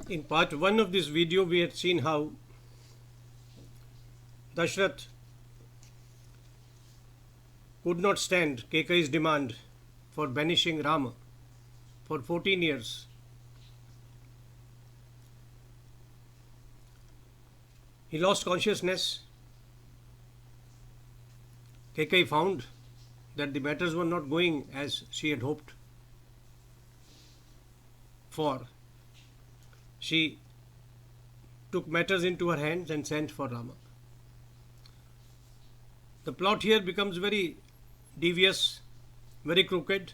In part 1 of this video, we had seen how Dashratha could not stand Kaikeyee's demand for banishing Rama for 14 years. He lost consciousness. Kaikeyee found that the matters were not going as she had hoped for. She took matters into her hands and sent for Rama. The plot here becomes very devious, very crooked.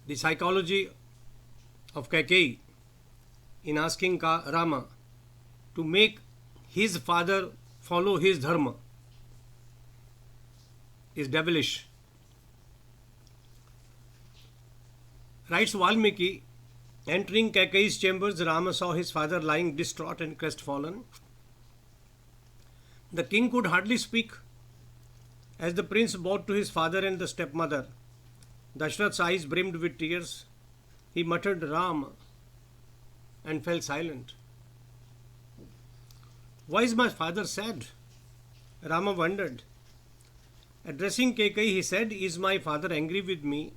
The psychology of Kaikeyee in asking Rama to make his father follow his dharma is devilish. Writes Valmiki, entering Kaikeyee's chambers, Rama saw his father lying distraught and crestfallen. The king could hardly speak. As the prince bowed to his father and the stepmother, Dashratha's eyes brimmed with tears. He muttered Rama and fell silent. Why is my father sad? Rama wondered. Addressing Kaikeyee, he said, Is my father angry with me?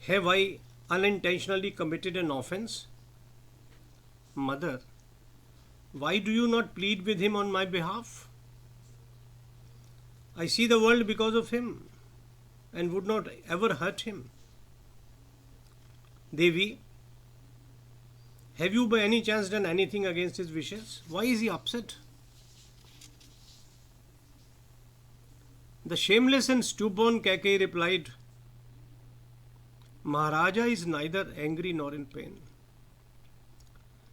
Have I unintentionally committed an offense? Mother, why do you not plead with him on my behalf? I see the world because of him and would not ever hurt him. Devi, have you by any chance done anything against his wishes? Why is he upset? The shameless and stupid Kaikeyee replied, Maharaja is neither angry nor in pain.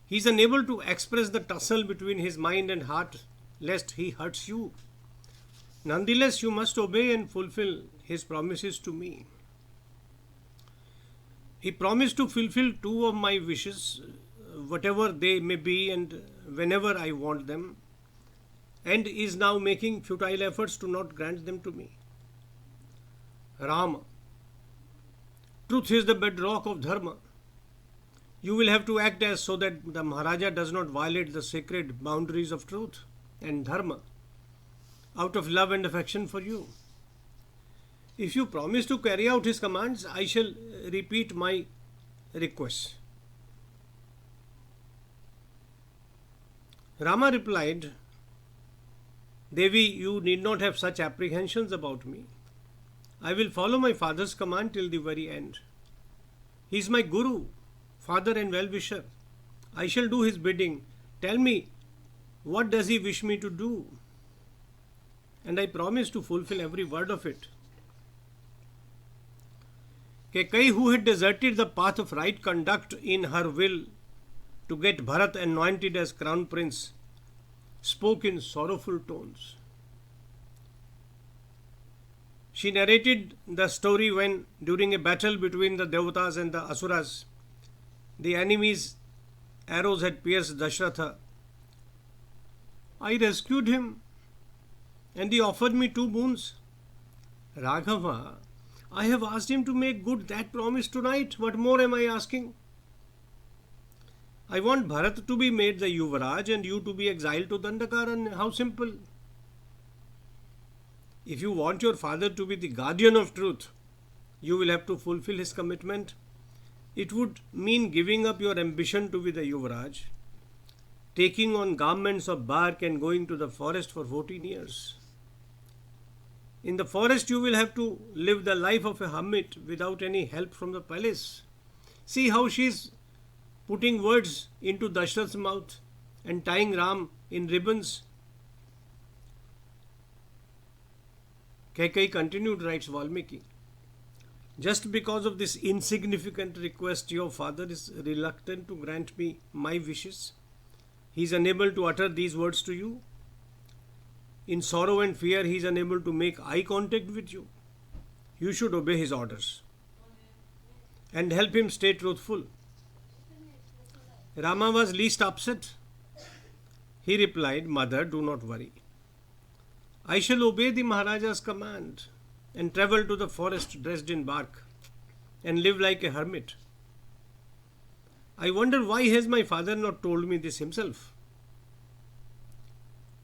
He is unable to express the tussle between his mind and heart, lest he hurts you. Nonetheless, you must obey and fulfill his promises to me. He promised to fulfill 2 of my wishes, whatever they may be and whenever I want them, and is now making futile efforts to not grant them to me. Rama, truth is the bedrock of dharma. You will have to act as so that the Maharaja does not violate the sacred boundaries of truth and dharma out of love and affection for you. If you promise to carry out his commands, I shall repeat my request. Rama replied, Devi, you need not have such apprehensions about me. I will follow my father's command till the very end. He is my guru, father and well-wisher. I shall do his bidding. Tell me, what does he wish me to do? And I promise to fulfill every word of it. Kaikeyee, who had deserted the path of right conduct in her will to get Bharat anointed as crown prince, spoke in sorrowful tones. She narrated the story when, during a battle between the Devatas and the Asuras, the enemy's arrows had pierced Dashratha. I rescued him, and he offered me 2 boons. Raghava, I have asked him to make good that promise tonight. What more am I asking? I want Bharat to be made the Yuvraj and you to be exiled to Dandakaranya. How simple. If you want your father to be the guardian of truth, you will have to fulfill his commitment. It would mean giving up your ambition to be the Yuvraj, taking on garments of bark and going to the forest for 14 years. In the forest, you will have to live the life of a hermit without any help from the palace. See how she is putting words into Dashratha's mouth and tying Ram in ribbons. Kaikeyee continued, writes Valmiki. Just because of this insignificant request, your father is reluctant to grant me my wishes. He is unable to utter these words to you. In sorrow and fear, he is unable to make eye contact with you. You should obey his orders and help him stay truthful. Rama was least upset. He replied, Mother, do not worry. I shall obey the Maharaja's command and travel to the forest dressed in bark and live like a hermit. I wonder why has my father not told me this himself?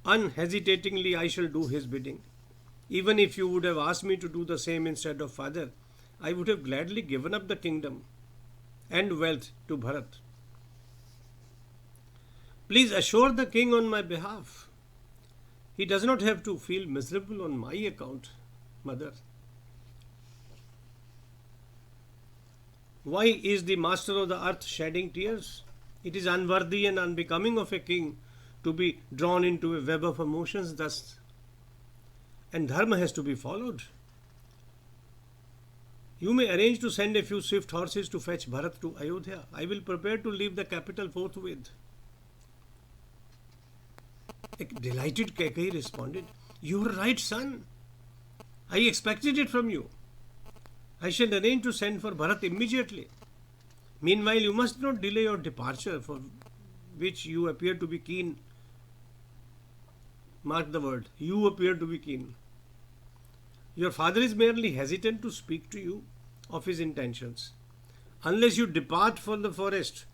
Unhesitatingly, I shall do his bidding. Even if you would have asked me to do the same instead of father, I would have gladly given up the kingdom and wealth to Bharat. Please assure the king on my behalf. He does not have to feel miserable on my account, mother. Why is the master of the earth shedding tears? It is unworthy and unbecoming of a king to be drawn into a web of emotions thus, and dharma has to be followed. You may arrange to send a few swift horses to fetch Bharat to Ayodhya. I will prepare to leave the capital forthwith. A delighted Kaikeyee responded, You are right, son. I expected it from you. I shall arrange to send for Bharat immediately. Meanwhile, you must not delay your departure, for which you appear to be keen. Mark the word, you appear to be keen. Your father is merely hesitant to speak to you of his intentions. Unless you depart for the forest,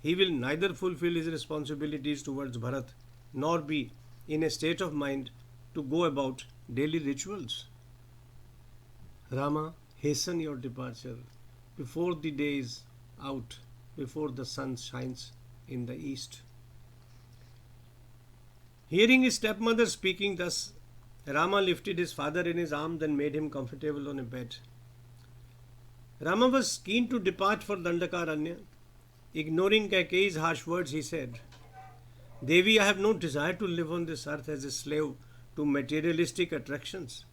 he will neither fulfill his responsibilities towards Bharat nor be in a state of mind to go about daily rituals. Rama, hasten your departure before the day is out, before the sun shines in the east. Hearing his stepmother speaking thus, Rama lifted his father in his arms and made him comfortable on a bed. Rama was keen to depart for Dandakaranya. Ignoring Kaikeyee's harsh words, he said, Devi, I have no desire to live on this earth as a slave to materialistic attractions.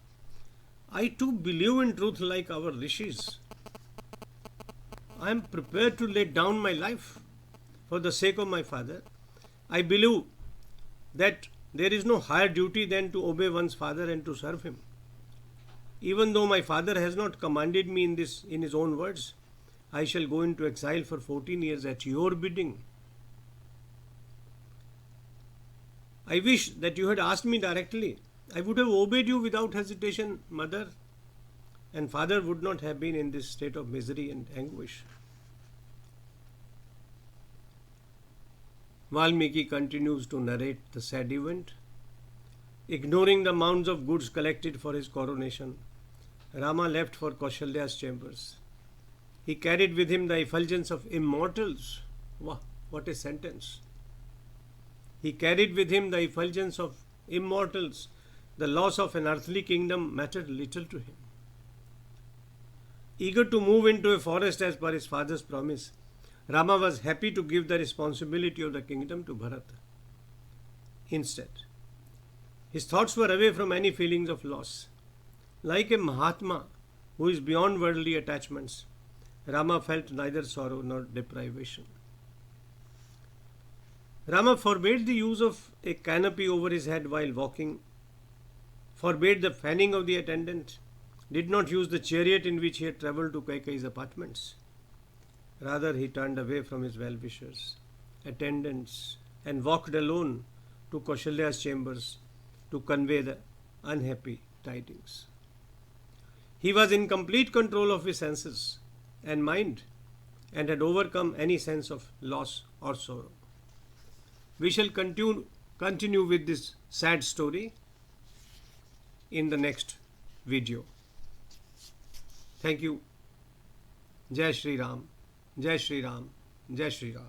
I too believe in truth like our rishis. I am prepared to lay down my life for the sake of my father. I believe that there is no higher duty than to obey one's father and to serve him. Even though my father has not commanded me in his own words, I shall go into exile for 14 years at your bidding. I wish that you had asked me directly. I would have obeyed you without hesitation, mother, and father would not have been in this state of misery and anguish. Valmiki continues to narrate the sad event. Ignoring the mounds of goods collected for his coronation, Rama left for Kaushalya's chambers. He carried with him the effulgence of immortals. Wow, what a sentence! He carried with him the effulgence of immortals. The loss of an earthly kingdom mattered little to him. Eager to move into a forest as per his father's promise, Rama was happy to give the responsibility of the kingdom to Bharat. Instead, his thoughts were away from any feelings of loss. Like a Mahatma who is beyond worldly attachments, Rama felt neither sorrow nor deprivation. Rama forbade the use of a canopy over his head while walking, forbade the fanning of the attendant, did not use the chariot in which he had travelled to Kaikeyee's apartments. Rather, he turned away from his well-wishers, attendants, and walked alone to Kaushalya's chambers to convey the unhappy tidings. He was in complete control of his senses and mind and had overcome any sense of loss or sorrow. We shall continue with this sad story in the next video. Thank you. Jai Shri Ram. Jai Shri Ram. Jai Shri Ram.